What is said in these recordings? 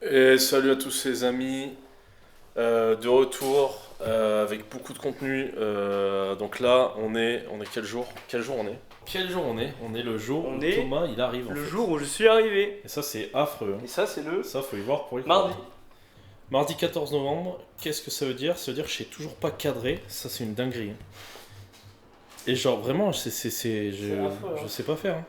Et salut à tous les amis, de retour avec beaucoup de contenu. Donc là, on est quel jour? Quel jour on est? Quel jour on est? On est le jour On où est Thomas il arrive en Le fait. jour où je suis arrivé. Et ça c'est affreux. Hein. Et ça, c'est le Ça faut y voir pour y mardi. croire. Mardi 14 novembre, qu'est-ce que ça veut dire? Ça veut dire que je sais toujours pas cadrer. Ça c'est une dinguerie. Hein. Et genre vraiment, affreux, je hein. sais pas faire. Hein.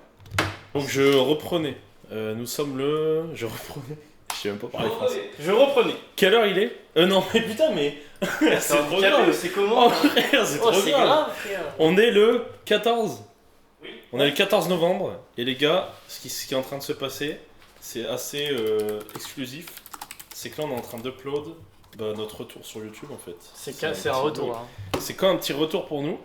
Donc je reprenais. Nous sommes le. Je reprenais. Je sais même pas parler français. Je reprenais. Quelle heure il est? Non mais putain mais c'est trop grave. C'est comment Oh frère, c'est trop c'est grave. grave, frère. On est le 14. Oui. On est le 14 novembre et les gars, ce qui est en train de se passer, c'est assez exclusif. C'est que là on est en train d'upload notre retour sur YouTube en fait. C'est un un petit retour. vlog. Hein. C'est quand un petit retour pour nous.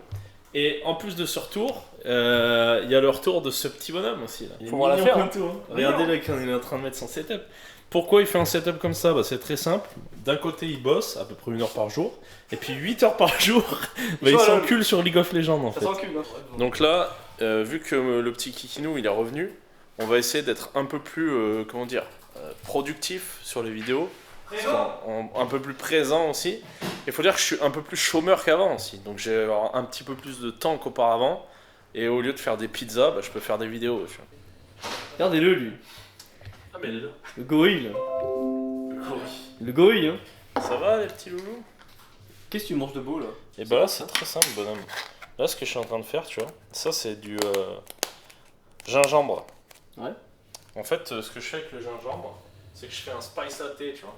Et en plus de ce retour, il y a le retour de ce petit bonhomme aussi. Là. Il est Faut voir la mignon faire, comme hein. tout. Hein. Regardez là quand il est en train de mettre son setup. Pourquoi il fait un setup comme ça? C'est très simple. D'un côté, il bosse à peu près 1 heure par jour. Et puis 8 heures par jour, il s'encule sur League of Legends en Ça fait. s'encule, hein. Donc là, vu que le petit Kikinou il est revenu, on va essayer d'être un peu plus, productif sur les vidéos. Un peu plus présent aussi. Il faut dire que je suis un peu plus chômeur qu'avant aussi. Donc j'ai un petit peu plus de temps qu'auparavant. Et au lieu de faire des pizzas, je peux faire des vidéos. Tu vois. Regardez-le, lui. Ah mais là, Le gorille. Le gorille, hein. ça va les petits loulous? Qu'est-ce que tu manges de beau, là? Et bah là c'est très simple bonhomme. Là ce que je suis en train de faire, tu vois, ça c'est du gingembre. Ouais. En fait ce que je fais avec le gingembre, c'est que je fais un spice latte, tu vois.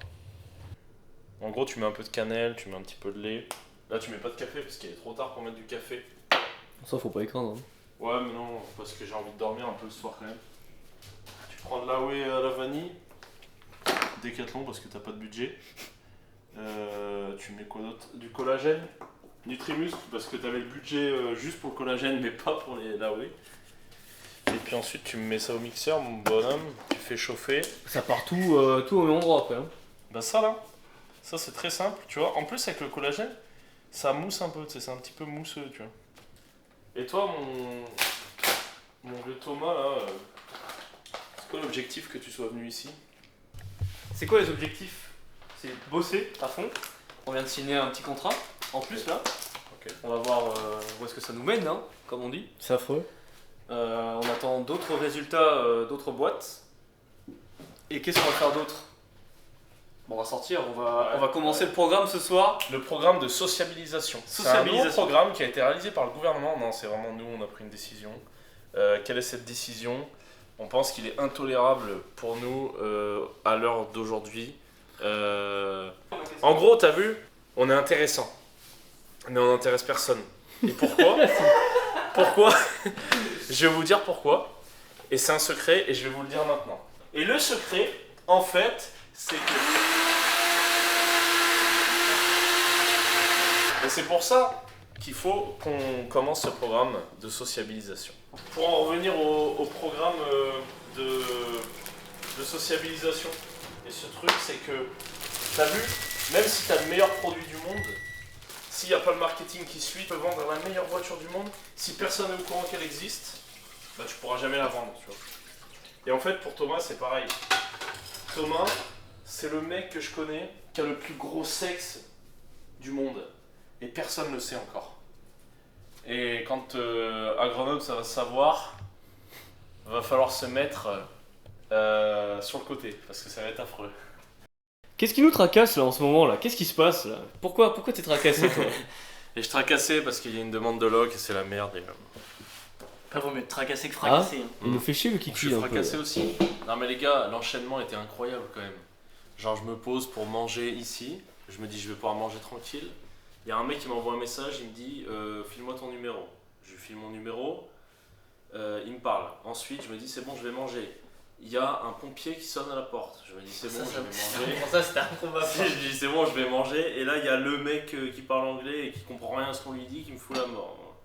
En gros tu mets un peu de cannelle, tu mets un petit peu de lait. Là tu mets pas de café parce qu'il est trop tard pour mettre du café. Ça, faut pas y craindre. Hein. Ouais mais non, parce que j'ai envie de dormir un peu le soir quand même. Tu prends de l'Aoué à la vanille, Décathlon parce que t'as pas de budget. Tu mets quoi d'autre? Du collagène, Nutrimuscle parce que t'avais le budget juste pour le collagène mais pas pour les l'Aoué. Et puis ensuite tu mets ça au mixeur mon bonhomme, tu fais chauffer. Ça part tout au même endroit, après. Hein. Bah ça là, ça c'est très simple, tu vois. En plus avec le collagène, ça mousse un peu, tu sais, c'est un petit peu mousseux, tu vois. Et toi mon vieux Thomas là, c'est quoi l'objectif que tu sois venu ici? C'est quoi les objectifs? C'est bosser à fond. On vient de signer un petit contrat. En plus, là. Ok. On va voir où est-ce que ça nous mène, hein, comme on dit. C'est affreux. On attend d'autres résultats d'autres boîtes. Et qu'est-ce qu'on va faire d'autre? Bon, on va sortir, on va commencer le programme ce soir. Le programme de sociabilisation. C'est un nouveau programme qui a été réalisé par le gouvernement. Non, c'est vraiment nous, on a pris une décision. Quelle est cette décision? On pense qu'il est intolérable pour nous à l'heure d'aujourd'hui. En gros, t'as vu, on est intéressant. Mais on n'intéresse personne. Et pourquoi? Pourquoi? Je vais vous dire pourquoi. Et c'est un secret et je vais vous le dire maintenant. Et le secret, en fait, c'est que... Et c'est pour ça qu'il faut qu'on commence ce programme de sociabilisation. Pour en revenir au programme de sociabilisation, et ce truc c'est que, t'as vu, même si t'as le meilleur produit du monde, s'il n'y a pas le marketing qui suit, tu peux vendre la meilleure voiture du monde, si personne n'est au courant qu'elle existe, tu pourras jamais la vendre, tu vois. Et en fait pour Thomas c'est pareil. Thomas, c'est le mec que je connais qui a le plus gros sexe du monde. Et personne ne le sait encore. Et quand à Grenoble ça va se savoir, va falloir se mettre sur le côté, parce que ça va être affreux. Qu'est-ce qui nous tracasse là en ce moment là? Qu'est-ce qui se passe là? Pourquoi t'es tracassé toi? Et je tracassais parce qu'il y a une demande de loc et c'est la merde. Et, Pas vaut mieux te tracasser que fracasser. Hein. Il nous fait chier le je kiki suis un peu. fracassé aussi. Non mais les gars, l'enchaînement était incroyable quand même. Genre je me pose pour manger ici, je me dis je vais pouvoir manger tranquille. Il y a un mec qui m'envoie un message, il me dit file-moi ton numéro. Je lui file mon numéro, il me parle. Ensuite je me dis c'est bon je vais manger. Il y a un pompier qui sonne à la porte. Je me dis c'est bon je vais manger. Pour ça, c'était improbable. Je dis c'est bon je vais manger. Et là il y a le mec qui parle anglais et qui comprend rien à ce qu'on lui dit qui me fout la mort.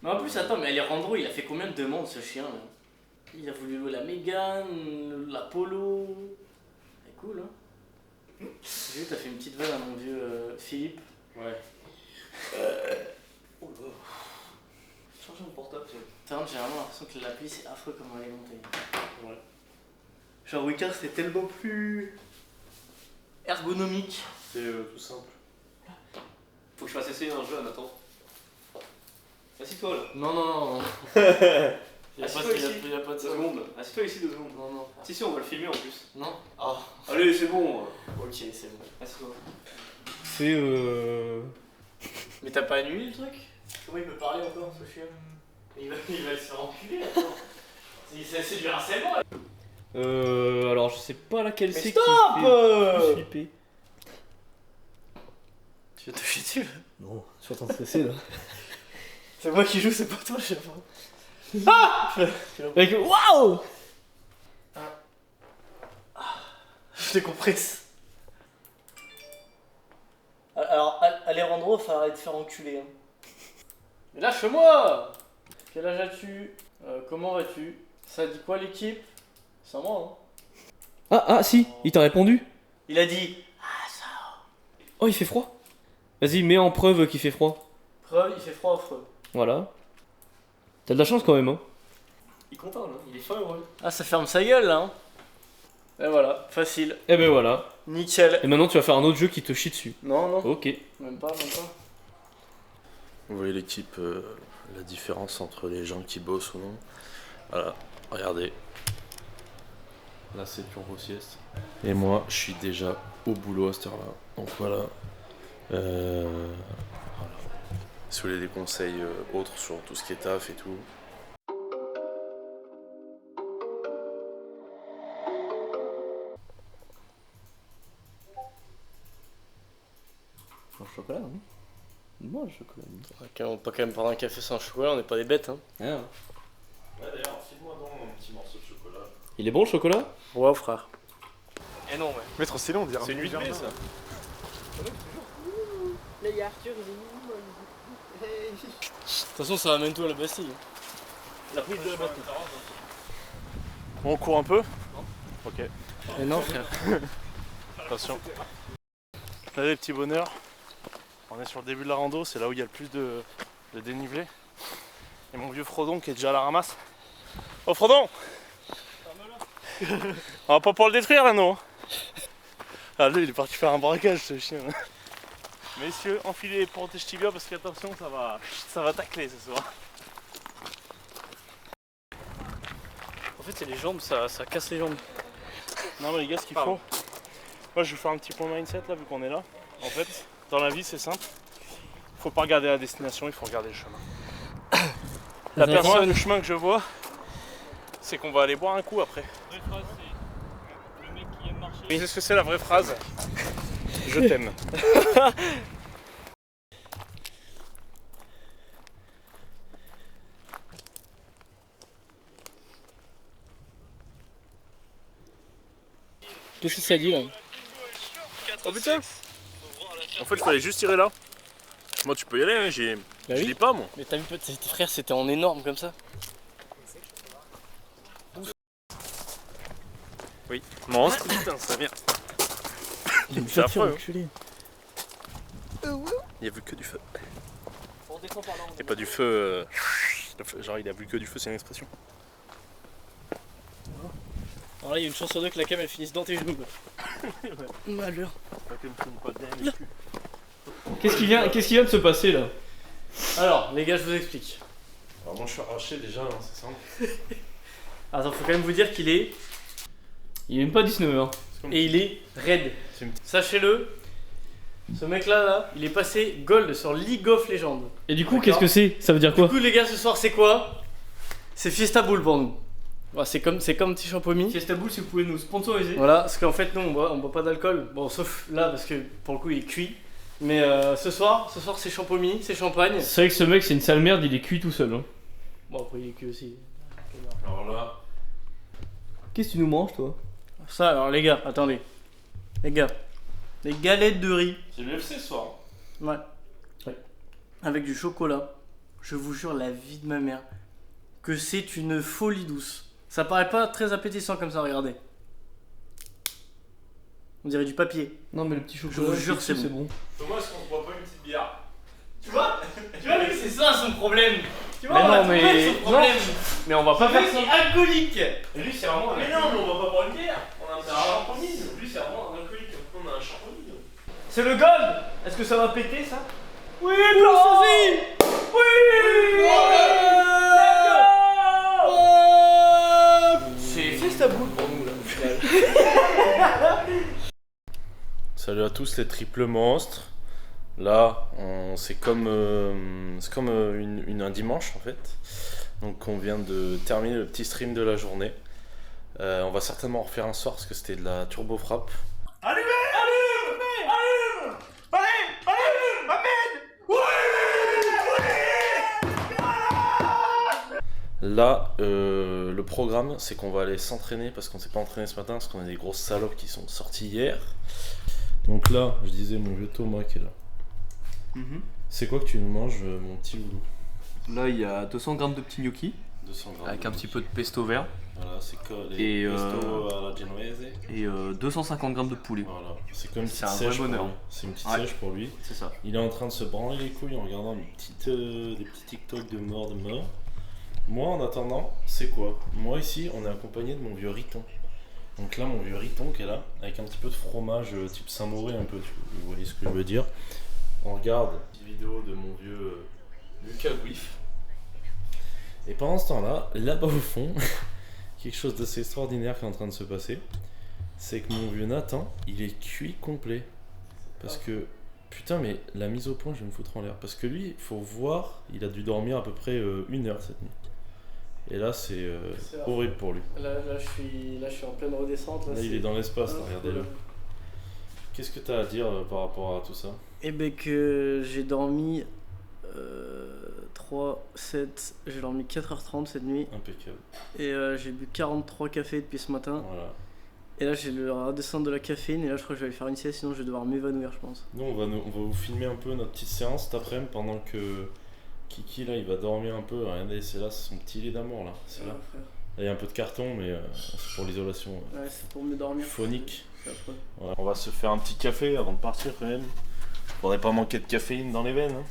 Mais en plus, attends, mais Alejandro, il a fait combien de demandes ce chien là? Il a voulu louer la Mégane, l'Apollo. C'est cool, hein? J'ai vu, t'as fait une petite vanne à mon vieux Philippe. Ouais. Oh là. Change mon portable, tu vois. J'ai vraiment l'impression que l'appli c'est affreux comment elle est montée. Ouais. Genre Wicker c'était tellement plus ergonomique. C'est tout simple. Faut que je fasse essayer un jeu, attends. Assis-toi là. Non, non, non. Assis-toi ici. Il y a pas de 2 secondes. Assis-toi ici 2 secondes. Non, non. Si, on va le filmer en plus. Non. Ah, Allez, c'est bon. ok, c'est bon. Assis-toi. C'est Mais t'as pas annulé le truc? Comment il peut parler encore, ce chien? Il va se faire enculer, attends. C'est du harcèlement. alors je sais pas laquelle Mais c'est stop qui fait plus flipper. Tu vas te chier dessus là? Non, je suis en train de stresser là. C'est moi qui joue, c'est pas toi, je sais pas. Ah! Mec, waouh! Je décompresse. Alors, Alejandro, faut arrêter de faire enculer. Hein. Mais lâche-moi! Quel âge as-tu? Comment vas-tu? Ça dit quoi l'équipe? C'est à moi, hein? Ah si, il t'a répondu. Il a dit. Oh, il fait froid. Vas-y, mets en preuve qu'il fait froid. Preuve, il fait froid affreux. Voilà. T'as de la chance quand même, hein. Il est content là, il est fin heureux. Ah, ça ferme sa gueule là, hein? Et voilà, facile. Et ben voilà. Nickel. Et maintenant tu vas faire un autre jeu qui te chie dessus. Non, non. Ok. Même pas. Vous voyez l'équipe, la différence entre les gens qui bossent ou non. Voilà, regardez. Là c'est pure sieste. Et moi je suis déjà au boulot à cette heure-là. Donc voilà. Voilà. Si vous voulez des conseils autres sur tout ce qui est taf et tout. Au chocolat, hein. Moi le chocolat. On peut quand même prendre un café sans chocolat, on n'est pas des bêtes, hein. Ah. Ouais d'ailleurs, file-moi donc un petit morceau de chocolat. Il est bon le chocolat? Wow, frère. Eh non, ouais. Mais trop stylé, on dirait. C'est une 8B ça. Là, il y a Arthur, il est où? De toute façon, ça amène tout à la Bastille. La prise de la Bastille. On court un peu. Ok. Mais non, frère. Attention. Là, les petits bonheurs. On est sur le début de la rando, c'est là où il y a le plus de dénivelé. Et mon vieux Frodon qui est déjà à la ramasse. Oh Frodon! On va pas pour le détruire là non. Ah lui il est parti faire un braquage ce chien. Messieurs, enfilez les protège tibia parce qu'attention ça va tacler ce soir. En fait, c'est les jambes, ça casse les jambes. Non mais les gars ce qu'il faut. Moi je vais faire un petit point mindset là vu qu'on est là. En fait, dans la vie c'est simple. Faut pas regarder la destination, il faut regarder le chemin. La personne, le chemin que je vois, c'est qu'on va aller boire un coup après. La vraie phrase, c'est le mec qui aime marcher. C'est ce que c'est la vraie phrase. Je t'aime. Qu'est-ce que ça dit là? Oh putain! En fait, il fallait juste tirer là. Moi, tu peux y aller, hein, je oui. dis pas, moi. Mais t'as vu, tes frères, c'était en énorme comme ça. Oui. Non, putain, ça vient. C'est affreux. Il n'y a vu que du feu. Et pas du feu. Genre, il a vu que du feu, c'est une expression. Alors là, il y a une chance sur deux que la cam elle finisse dans tes genoux. Malheur. Qu'est-ce qui vient de se passer là? Alors, les gars, je vous explique. Alors moi je suis arraché déjà, hein, c'est simple. Attends, faut quand même vous dire qu'il est. Il est même pas 19h. Et il est raide. C'est une petite- Sachez-le, ce mec-là, il est passé gold sur League of Legends. Et du coup, D'accord. qu'est-ce que c'est? Ça veut dire quoi? Du coup, les gars, ce soir, c'est quoi? C'est Fiesta Bowl pour nous. Voilà, c'est comme Petit Champomy. Fiesta Bowl, si vous pouvez nous sponsoriser. Voilà, parce qu'en fait, nous, on boit pas d'alcool. Bon, sauf là, parce que pour le coup, il est cuit. Mais ce soir, c'est Champomy, c'est champagne. C'est vrai que ce mec, c'est une sale merde, il est cuit tout seul. Hein. Bon, après, il est cuit aussi. Alors là, Qu'est-ce que tu nous manges, toi? Ça, alors, les gars, attendez. Les gars, les galettes de riz. c'est l'UFC ce soir. Ouais. Avec du chocolat. Je vous jure, la vie de ma mère, que c'est une folie douce. Ça paraît pas très appétissant comme ça, regardez. On dirait du papier. Non, mais le petit chocolat, Je vous jure, dessus, c'est bon. Thomas, est-ce qu'on se boit pas une petite bière? Tu vois, lui, c'est ça son problème. Tu vois, Mais on non, a trouvé mais- son problème. Mais on va pas Ce faire mec ça. est alcoolique. Et lui, c'est vraiment. Mais non, mais on va pas boire une bière. On a un champomis. Lui, c'est vraiment un alcoolique. On a un champomis. C'est le gold. Est-ce que ça va péter ça? Oui, non. Oui. C'est fiesta boule pour nous là au final. Salut à tous les triples monstres. Là, c'est comme, un dimanche en fait. Donc on vient de terminer le petit stream de la journée. On va certainement en refaire un soir parce que c'était de la turbo frappe. Allumez. Là, le programme, c'est qu'on va aller s'entraîner parce qu'on s'est pas entraîné ce matin parce qu'on a des grosses salopes qui sont sorties hier. Donc là, je disais mon vieux Thomas qui est là. C'est quoi que tu nous manges, mon petit loulou? Là, il y a 200 grammes de petits gnocchis 200 grammes. avec un petit peu de pesto vert Voilà, c'est Et, pesto à la genovese. et 250 grammes de poulet. Voilà, c'est comme une C'est petite un vrai sèche pour bonheur. lui. C'est une petite Ouais. sèche pour lui. C'est ça. Il est en train de se branler les couilles en regardant des petits TikTok de mort. Moi, en attendant, c'est quoi? Moi, ici, on est accompagné de mon vieux Riton. Donc là, mon vieux Riton qui est là, avec un petit peu de fromage type Saint-Mauré, un peu, vous voyez ce que je veux dire. On regarde une petite vidéo de mon vieux Lucas Guif. Et pendant ce temps-là, là-bas au fond, quelque chose d'assez extraordinaire qui est en train de se passer, c'est que mon vieux Nathan, il est cuit complet. Parce que, putain, mais la mise au point, je vais me foutre en l'air. Parce que lui, faut voir, il a dû dormir à peu près 1 heure cette nuit. Et là, c'est horrible pour lui. Là, je suis en pleine redescente. Là, il est dans l'espace, là, regardez-le. Qu'est-ce que tu as à dire par rapport à tout ça? Eh ben que j'ai dormi 3, 7, j'ai dormi 4h30 cette nuit. Impeccable. Et j'ai bu 43 cafés depuis ce matin. Voilà. Et là j'ai le redescendre de la caféine et là je crois que je vais aller faire une sieste sinon je vais devoir m'évanouir je pense. Nous, on va vous filmer un peu notre petite séance cet après-midi pendant que Kiki, là, il va dormir un peu. Regardez, c'est là, c'est son petit lit d'amour, là. C'est là. frère. Là, il y a un peu de carton, mais c'est pour l'isolation Ouais, c'est pour me dormir. phonique. C'est affreux. Voilà. On va se faire un petit café avant de partir quand même. Faudrait pas manquer de caféine dans les veines. Hein.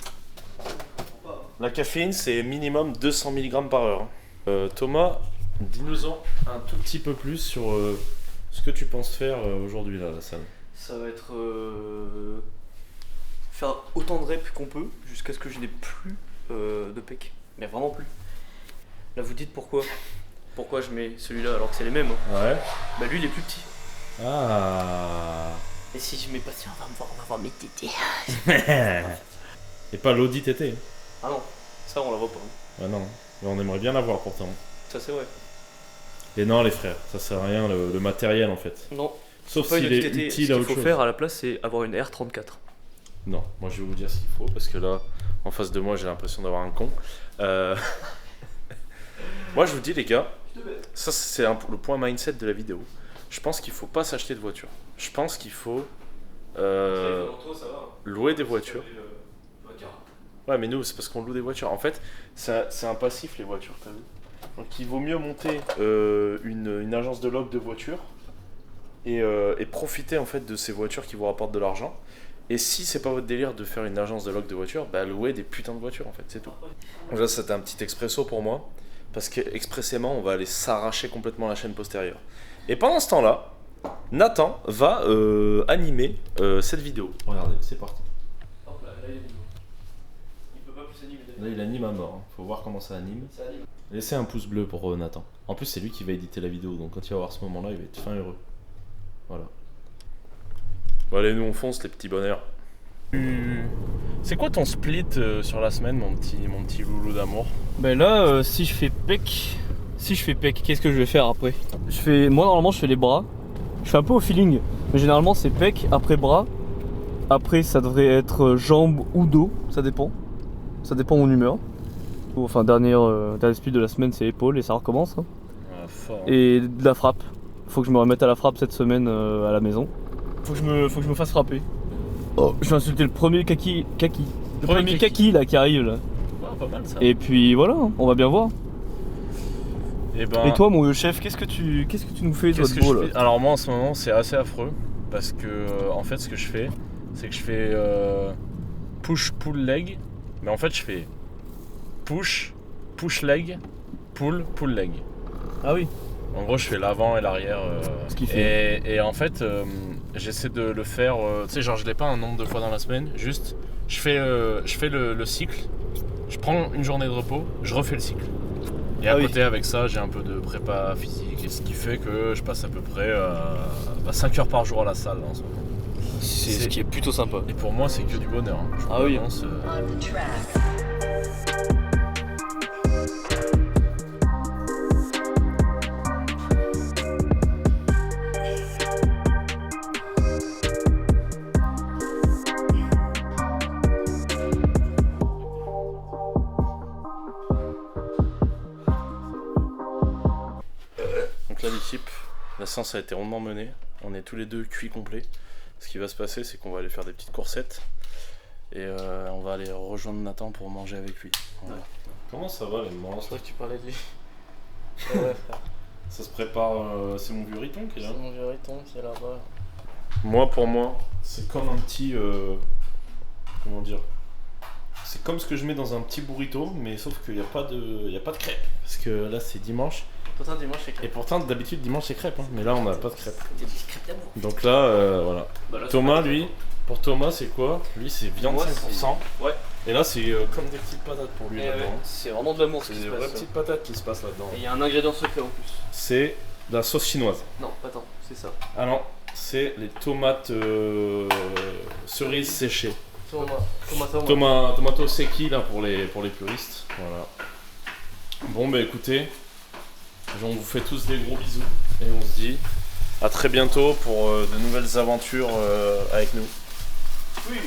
La caféine, c'est minimum 200 mg par heure. Thomas, dis-nous-en un tout petit peu plus sur ce que tu penses faire aujourd'hui là, à la salle. Ça va être faire autant de reps qu'on peut jusqu'à ce que je n'ai plus de pec. Mais vraiment plus. Là vous dites pourquoi je mets celui-là alors que c'est les mêmes. Hein. Ouais. Bah lui il est plus petit. Ah. Et si je mets pas ça, on va voir mes tétés. Et pas l'audit été. Ah non, ça on la voit pas. Ouais non. Mais on aimerait bien l'avoir pourtant. Ça c'est vrai. Et non les frères, ça sert à rien le matériel en fait. Non. Sauf Pas s'il une est TT. utile Ce à qu'il autre faut chose. faire à la place c'est avoir une R34. Non, moi je vais vous dire ce qu'il faut parce que là, en face de moi, j'ai l'impression d'avoir un con. Moi je vous dis les gars, ça c'est le point mindset de la vidéo. Je pense qu'il faut pas s'acheter de voiture. Je pense qu'il faut louer des voitures. Ouais mais nous c'est parce qu'on loue des voitures. En fait c'est un passif les voitures, t'as vu. Donc il vaut mieux monter une agence de loc de voitures et profiter en fait de ces voitures qui vous rapportent de l'argent. Et si c'est pas votre délire de faire une agence de loc de voitures, bah louez des putains de voitures en fait, c'est tout. Donc là c'était un petit expresso pour moi, parce qu'expressément on va aller s'arracher complètement la chaîne postérieure. Et pendant ce temps-là, Nathan va animer cette vidéo. Regardez, c'est parti. Hop là, il peut pas plus animer. Là il anime à mort, hein. Faut voir comment ça anime. Laissez un pouce bleu pour Nathan. En plus c'est lui qui va éditer la vidéo, donc quand il va voir ce moment-là, il va être fin heureux. Voilà. Bon allez, nous on fonce les petits bonheurs. C'est quoi ton split sur la semaine, mon petit loulou d'amour? Ben là, si je fais pec, qu'est-ce que je vais faire après? Moi normalement je fais les bras. Je fais un peu au feeling, mais généralement c'est pec, après bras. Après ça devrait être jambes ou dos, ça dépend. Ça dépend de mon humeur. Enfin dernier split de la semaine c'est épaules et ça recommence. Hein. Ah, fort, hein. Et de la frappe. Faut que je me remette à la frappe cette semaine à la maison. Faut que je me fasse frapper. Oh, je vais insulter le premier kaki. Le premier kaki là qui arrive là. Ah, pas mal ça. Et puis voilà, on va bien voir. ben, Et toi mon vieux chef, qu'est-ce que tu nous fais toi qu'est-ce de que beau je là? fais Alors moi en ce moment c'est assez affreux parce que en fait ce que je fais c'est que je fais push pull leg, mais en fait je fais push leg, pull leg. Ah oui. En gros je fais l'avant et l'arrière Ce qu'il fait. et en fait j'essaie de le faire, tu sais, genre je l'ai pas un nombre de fois dans la semaine, juste je fais le cycle, je prends une journée de repos, je refais le cycle. Et à côté avec ça, j'ai un peu de prépa physique, et ce qui fait que je passe à peu près 5 heures par jour à la salle en ce moment. C'est ce qui est plutôt sympa. Et pour moi, c'est que du bonheur. Hein. Je Ah oui. commence, Donc là, l'équipe, la séance a été rondement menée. On est tous les deux cuits complets. Ce qui va se passer, c'est qu'on va aller faire des petites coursettes et on va aller rejoindre Nathan pour manger avec lui. Voilà. Comment ça va les monstres? C'est vrai que tu parlais de lui. Ouais, frère. Ça se prépare, c'est mon vieux riton qui est là. C'est mon vieux riton qui est là-bas. Moi, pour moi, c'est comme un petit... comment dire? C'est comme ce que je mets dans un petit burrito, mais sauf qu'il n'y a pas de crêpes. Parce que là, c'est dimanche. Pourtant, dimanche, c'est Et crêpes. pourtant, d'habitude, dimanche, c'est crêpes. Hein. Mais là, on n'a pas de crêpes. Des petites crêpes d'amour. Donc là, voilà. Bah là, Thomas, lui, pour Thomas, c'est quoi? Lui, c'est viande Moi, 5%. Ouais. Et là, c'est comme des petites patates pour lui là-dedans. C'est vraiment de l'amour ce C'est qui des se vraies passe. petites patates qui se passent là-dedans. Et il y a un ingrédient secret en plus. C'est de la sauce chinoise. Non, attends, c'est ça. Ah non, c'est les tomates cerises séchées. Tomato secchi là pour les puristes. Voilà. Bon bah écoutez, on vous fait tous des gros bisous et on se dit à très bientôt pour de nouvelles aventures avec nous. Oui.